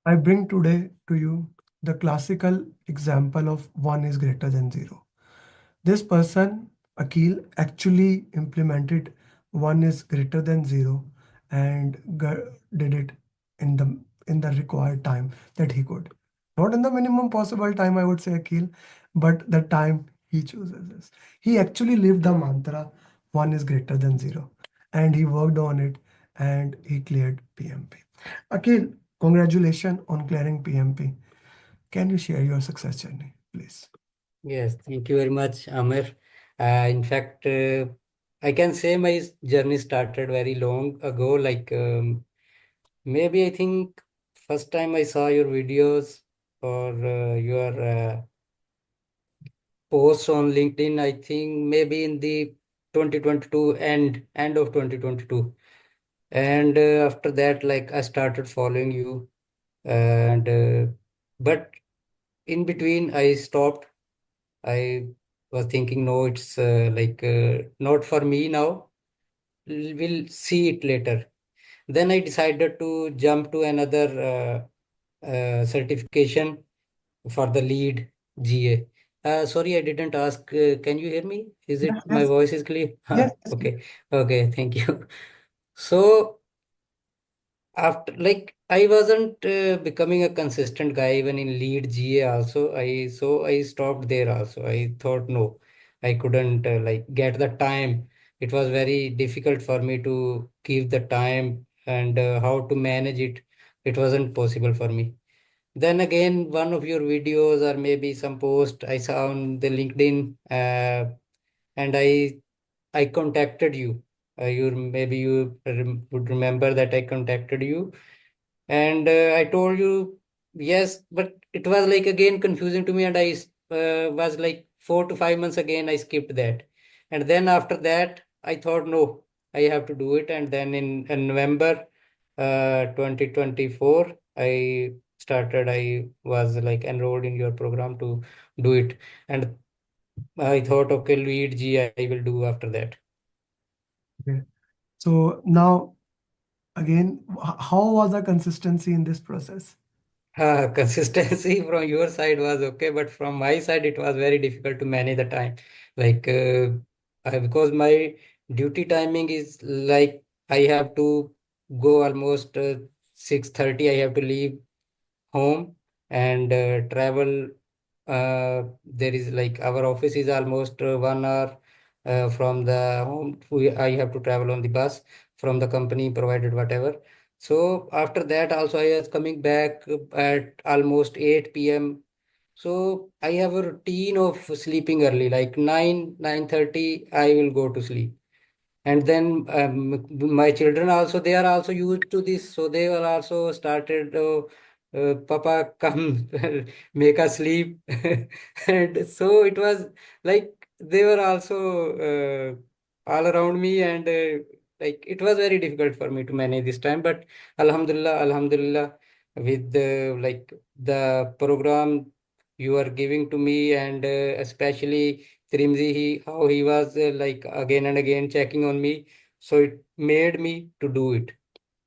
I bring today to you the classical example of one is greater than zero. This person, Akil, actually implemented one is greater than zero and did it in the required time that he could. Not in the minimum possible time, I would say, Akil, but the time he chooses is. He actually lived the mantra one is greater than zero, and he worked on it and he cleared PMP. Akil, congratulations on clearing PMP. Can you share your success journey, please? Yes, thank you very much, Amir. In fact, I can say my journey started very long ago. Maybe I think first time I saw your videos or your posts on LinkedIn, I think maybe in the 2022 end of 2022. And after that, like I started following you, and but in between I stopped. I was thinking, no, it's not for me now. We'll see it later. Then I decided to jump to another certification for the lead GA. Sorry, I didn't ask. Can you hear me? Is Yes, it my yes, voice is clear? yes, yes. Okay, okay, thank you. So after like I wasn't becoming a consistent guy even in lead GA also. I stopped there also. I thought no, I couldn't get the time. It was very difficult for me to give the time and how to manage it. It wasn't possible for me. Then again, one of your videos or maybe some post I saw on the LinkedIn, and I contacted you. You would remember that I contacted you, and I told you yes, but it was like again confusing to me, and I was like 4 to 5 months again. I skipped that, and then after that, I thought no, I have to do it, and then in November 2024, I started. I was like enrolled in your program to do it, and I thought, okay, lead G I will do after that. Okay. So now again, how was the consistency in this process? Consistency from your side was okay, but from my side, it was very difficult to manage the time. Like, because my duty timing is like I have to go almost 6:30. I have to leave home and travel. There is like our office is almost 1 hour from the home. I have to travel on the bus from the company provided whatever. So after that, also I was coming back at almost 8 p.m. So I have a routine of sleeping early, like 9:30. I will go to sleep, and then my children also, they are also used to this, so they were also started, papa come make us sleep. And so it was like they were also all around me, and like it was very difficult for me to manage this time, but alhamdulillah, with the program you are giving to me, and especially Trimzi, how he was like again and again checking on me. So it made me to do it.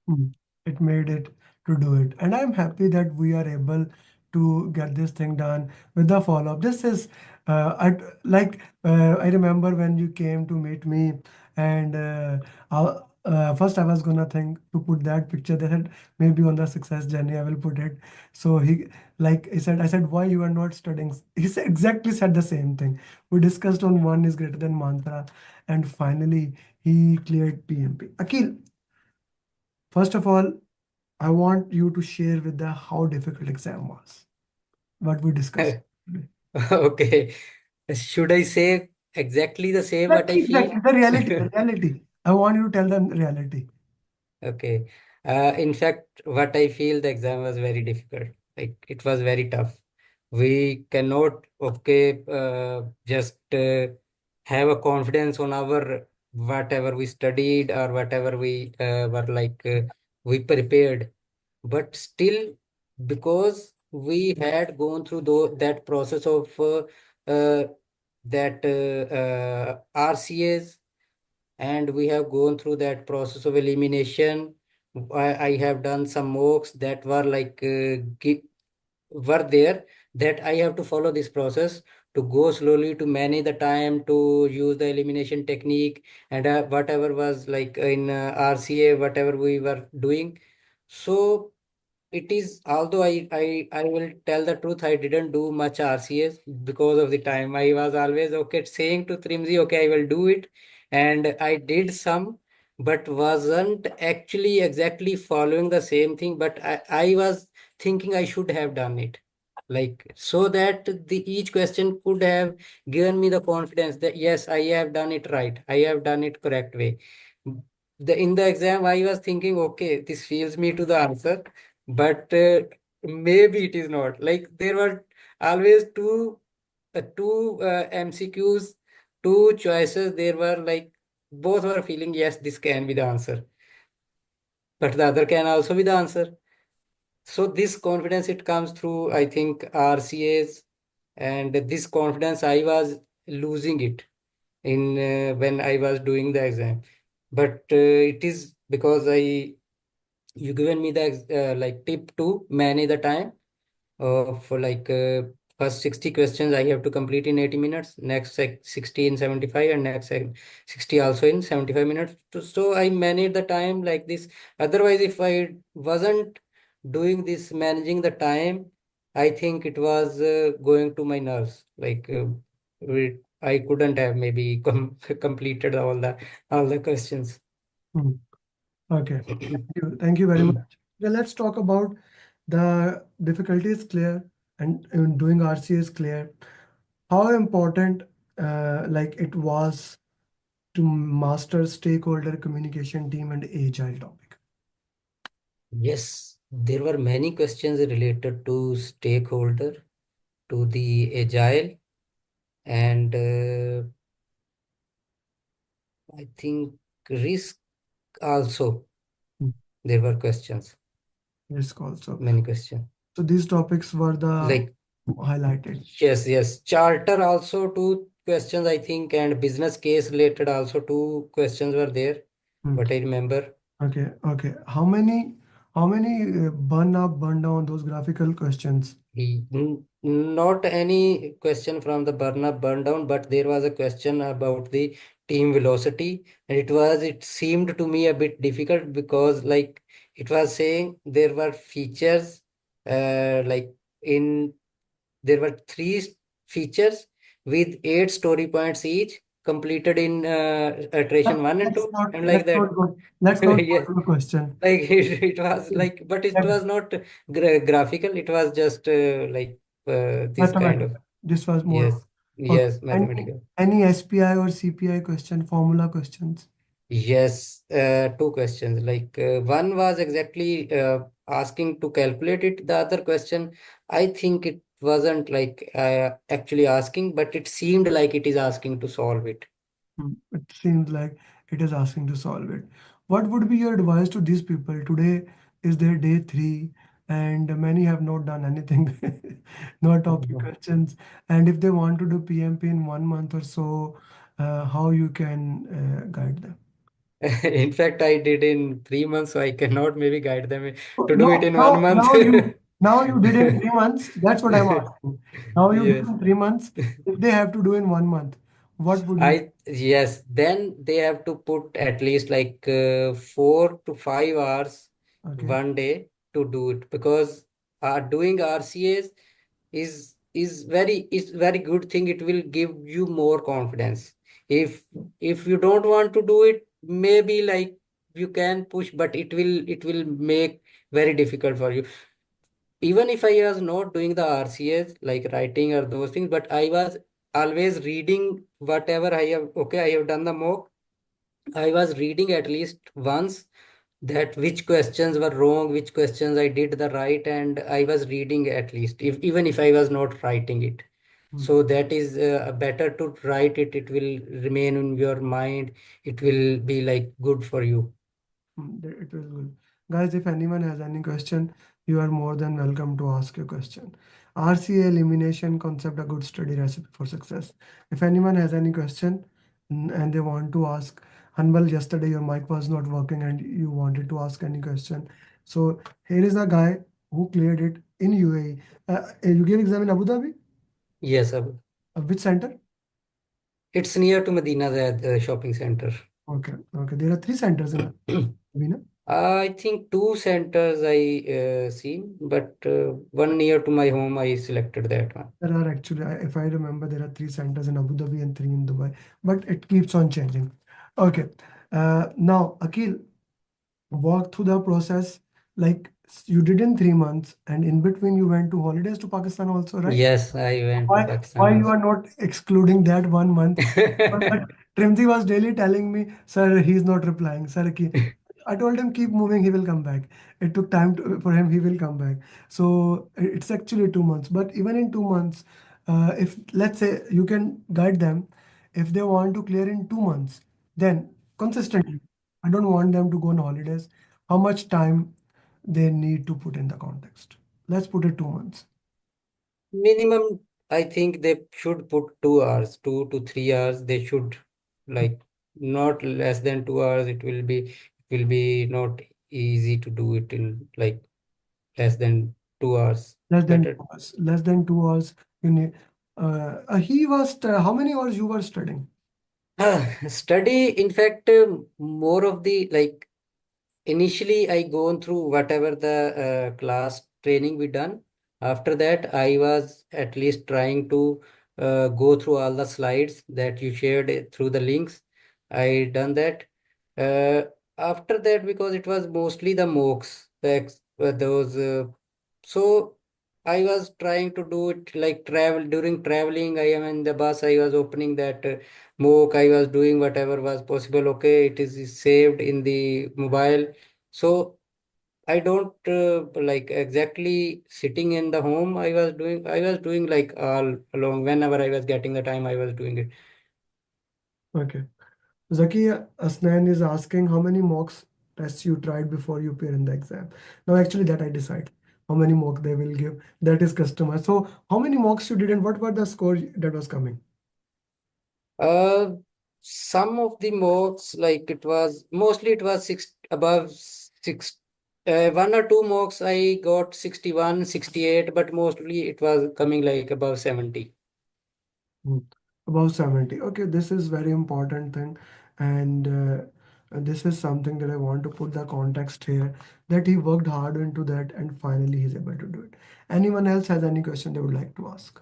Mm. It made it to do it. And I'm happy that we are able to get this thing done with the follow-up. This is, I remember when you came to meet me, and first I was gonna think to put that picture. They said maybe on the success journey I will put it. So he said, I said, why you are not studying? He said, exactly said the same thing. We discussed on one is greater than mantra, and finally he cleared PMP. Akil, first of all, I want you to share with the how difficult exam was. What we discussed today. Okay. Should I say exactly the same what I Exactly, feel? exactly. The reality, the reality. I want you to tell them reality. Okay. In fact, what I feel, the exam was very difficult. Like it was very tough. We cannot, okay, just have a confidence on our whatever we studied or whatever we were we prepared. But still, because we had gone through that process of that RCAs, and we have gone through that process of elimination, I have done some mocks that were like were there, that I have to follow this process to go slowly, to manage the time, to use the elimination technique, and whatever was like in RCA, whatever we were doing. So it is, although I will tell the truth, I didn't do much RCS because of the time. I was always okay saying to Trimzi, okay, I will do it. And I did some, but wasn't actually exactly following the same thing. But I was thinking I should have done it. Like, so that the each question could have given me the confidence that yes, I have done it right. I have done it correct way. In the exam, I was thinking, okay, this feels me to the answer, but maybe it is not. Like there were always two MCQs, two choices. There were like both were feeling yes, this can be the answer, but the other can also be the answer. So this confidence it comes through, I think, RCAs, and this confidence I was losing it in when I was doing the exam. But it is because I you given me the like tip to manage the time for like first 60 questions I have to complete in 80 minutes, next 60 in 75, and next 60 also in 75 minutes. So I manage the time like this. Otherwise, if I wasn't doing this managing the time, I think it was going to my nerves. Like I couldn't have maybe completed all the questions. Hmm. Okay. Thank you. Thank you very much. Now let's talk about the difficulty is clear and doing RCA is clear. How important like it was to master stakeholder communication team and agile topic. Yes, there were many questions related to stakeholder, to the agile, and I think risk also. Hmm. There were questions, Risk also. many questions. So these topics were the Like, highlighted. yes, charter also two questions, I think, and business case related also two questions were there, Hmm. what I remember. Okay. How many burn up, burn down those graphical questions? Not any question from the burn up, burn down, but there was a question about the team velocity, and it seemed to me a bit difficult because like it was saying there were features, like in there were features with 8 story points each completed in iteration one and Let's two, not and like let's that. not go let's not go Yeah, to the question. like it was like, but it was not graphical, it was just like this kind Mathematical. of. This was more. Yes, Okay. yes, Any mathematical. any SPI or CPI question, formula questions? Yes, two questions. Like one was exactly asking to calculate it. The other question, I think it wasn't like actually asking, but it seemed like it is asking to solve it. It seems like it is asking to solve it. What would be your advice to these people? Today is their day three, and many have not done anything, no topic questions. And if they want to do PMP in 1 month or so, how you can guide them? In fact, I did in 3 months, so I cannot maybe guide them So to do it now, in one now, month. now you did in 3 months. That's what I'm asking. Now you did Yes. in 3 months. If they have to do in 1 month, what would you? Yes, then they have to put at least like 4 to 5 hours Okay. one day to do it, because doing RCAs is very good thing. It will give you more confidence. If if you don't want to do it, maybe like you can push, but it will make very difficult for you. Even if I was not doing the RCS like writing or those things, but I was always reading whatever I have. Okay, I have done the mock. I was reading at least once that which questions were wrong, which questions I did the right, and I was reading at least, if even if I was not writing it. Hmm. So that is better to write it. It will remain in your mind. It will be like good for you. It was good. Guys, if anyone has any question, you are more than welcome to ask your question. RCA elimination concept, a good study recipe for success. If anyone has any question and they want to ask, Hanbal, yesterday your mic was not working and you wanted to ask any question. So here is a guy who cleared it in UAE. You gave exam in Abu Dhabi? Yes, Abu. Which center? It's near to Medina, the shopping center. Okay, okay. There are three centers in Abu Dhabi. I think two centers I seen, but one near to my home, I selected that one. There are actually, if I remember, there are three centers in Abu Dhabi and three in Dubai, but it keeps on changing. Okay. Now, Akil, walk through the process. Like you did in 3 months, and in between you went to holidays to Pakistan also, right? Yes, I went to Why Pakistan you also. are not excluding that 1 month? But Trimzi was daily telling me, sir, he's not replying. Sir, I told him keep moving, he will come back. It took time for him, he will come back. So it's actually 2 months. But even in 2 months, if let's say you can guide them, if they want to clear in 2 months, then consistently. I don't want them to go on holidays. How much time they need to put in the context? Let's put it 2 months. Minimum, I think they should put 2 hours, 2 to 3 hours. They should like not less than 2 hours. It will be not easy to do it in like less than 2 hours. Less than Better 2 hours. Less than 2 hours. You need. He was. How many hours you were studying? study. In fact, more of the like initially I gone through whatever the class training we done. After that, I was at least trying to go through all the slides that you shared through the links. I done that. Uh, After that, because it was mostly the mocks, those. So I was trying to do it like travel during traveling. I am in the bus. I was opening that. Mock, I was doing whatever was possible. Okay, it is saved in the mobile. So I don't like exactly sitting in the home. I was doing like all along. Whenever I was getting the time, I was doing it. Okay. Zaki Asnan is asking how many mocks tests you tried before you appear in the exam. Now, actually, that I decide how many mock they will give. That is customized. So, how many mocks you did and what were the score that was coming? Uh, some of the mocks, like it was six above six. One or two mocks I got 61, 68, but mostly it was coming like above 70. Hmm. About 70. Okay, this is very important thing. And this is something that I want to put the context here that he worked hard into that and finally he's able to do it. Anyone else has any question they would like to ask?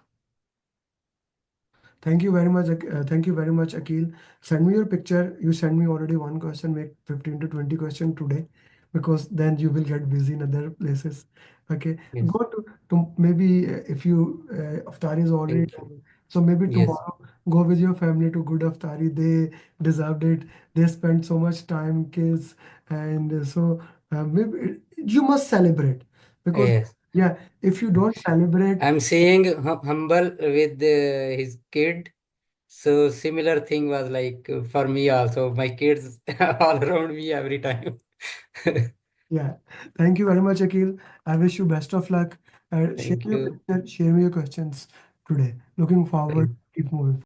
Thank you very much. Thank you very much, Akil. Send me your picture. You send me already one question, make 15 to 20 question today, because then you will get busy in other places. Okay. Yes, Go to maybe if you Iftar is already thank you. done. So maybe Yes, tomorrow go with your family to good Iftari. They deserved it. They spent so much time, kids, and maybe you must celebrate because yes. yeah, if you don't celebrate. I'm seeing humble with his kid. So similar thing was like for me also. My kids all around me every time. Yeah, thank you very much, Akil. I wish you best of luck. Share Thank me your you. picture, share me your questions today. Looking forward. Thank Keep moving.